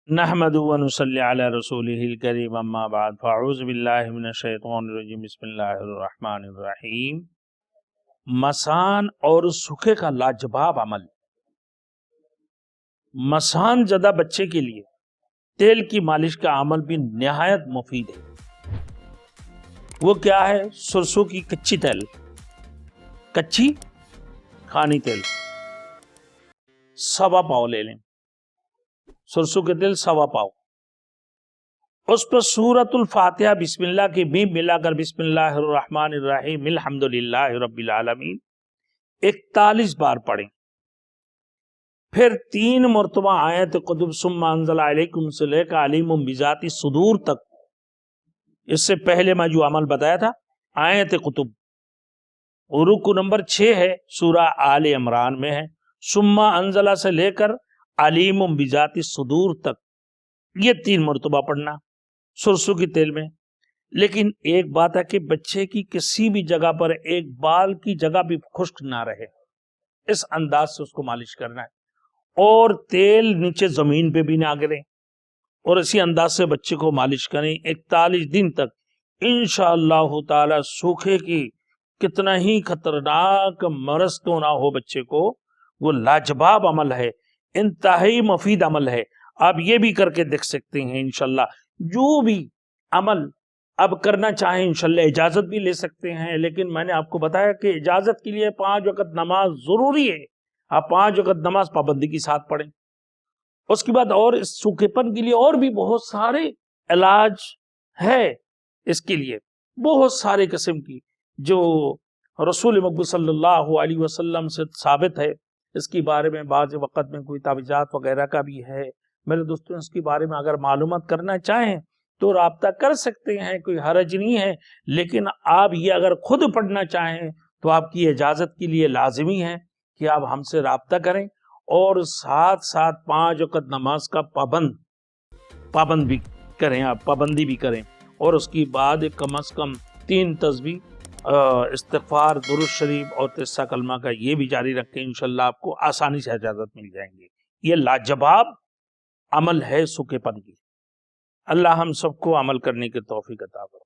नहमदु व नुसल्ली अला रसूलिहिल करीम अम्मा बाद फ़अऊज़ु बिल्लाहि मिनश शैतानिर रजीम बिस्मिल्लाहिर रहमानिर रहीम। मसान और सूखे का लाजवाब अमल। मसान ज़दा बच्चे के लिए तेल की मालिश का अमल भी निहायत मुफीद है। वो क्या है? सरसों की कच्ची तेल, कच्ची खानी तेल सवा पाव ले लें, सरसों के तेल सवा पाव, उस पर सूरतुल फातिहा बिस्मिल्लाह की भी मिलाकर बिस्मिल्लाहिर रहमानिर रहीम अल्हम्दुलिल्लाहि रब्बिल आलमीन 41 बार पढ़ें। फिर 3 मरतबा आयत कुतुब सुम्मा अंज़ला अलैकुम से लेकर अलीमुम बिजाती सुदूर तक, इससे पहले मैं जो अमल बताया था आयत कुतुब, रुकू नंबर 6 है, सूरा आले इमरान में है। सुम्मा अंज़ला से लेकर अलीमुम बिजाती सुदूर तक, ये 3 मरतबा पढ़ना सरसों की तेल में। लेकिन एक बात है कि बच्चे की किसी भी जगह पर एक बाल की जगह भी खुश्क ना रहे, इस अंदाज से उसको मालिश करना है, और तेल नीचे जमीन पे भी ना गिरे, और इसी अंदाज से बच्चे को मालिश करें 41 दिन तक। इंशाअल्लाह ताला सूखे की कितना ही खतरनाक मरज क्यों ना हो बच्चे को, वो लाजवाब अमल है, इंतहाई मुफीद अमल है। आप ये भी करके देख सकते हैं इंशाअल्लाह। जो भी अमल अब करना चाहें इंशाअल्लाह इजाजत भी ले सकते हैं, लेकिन मैंने आपको बताया कि इजाजत के लिए 5 वक्त नमाज जरूरी है। आप 5 वक्त नमाज पाबंदी के साथ पढ़ें। उसके बाद और इस सूखेपन के लिए और भी बहुत सारे इलाज है, इसके लिए बहुत सारे किस्म की जो रसूल मकबूल सल्लल्लाहु अलैहि वसल्लम से साबित है। इसके बारे में बाज़ वक़्त में कोई तावीज़ात वगैरह का भी है। मेरे दोस्तों, इसके बारे में अगर मालूमात करना चाहें तो राब्ता कर सकते हैं, कोई हरज नहीं है। लेकिन आप ये अगर खुद पढ़ना चाहें तो आपकी इजाज़त के लिए लाजिमी है कि आप हमसे राब्ता करें, और साथ साथ 5 वक़्त नमाज का पाबंद भी करें, आप पाबंदी भी करें। और उसके बाद कम अज़ कम 3 तस्बीह, इस्तिग़फ़ार, दुरूद शरीफ और तिस्सा कलमा का ये भी जारी रखें। इंशाअल्लाह आपको आसानी से इजाज़त मिल जाएंगी। ये लाजवाब अमल है सूखेपन की। अल्लाह हम सबको अमल करने की तौफीक अता फरमाए।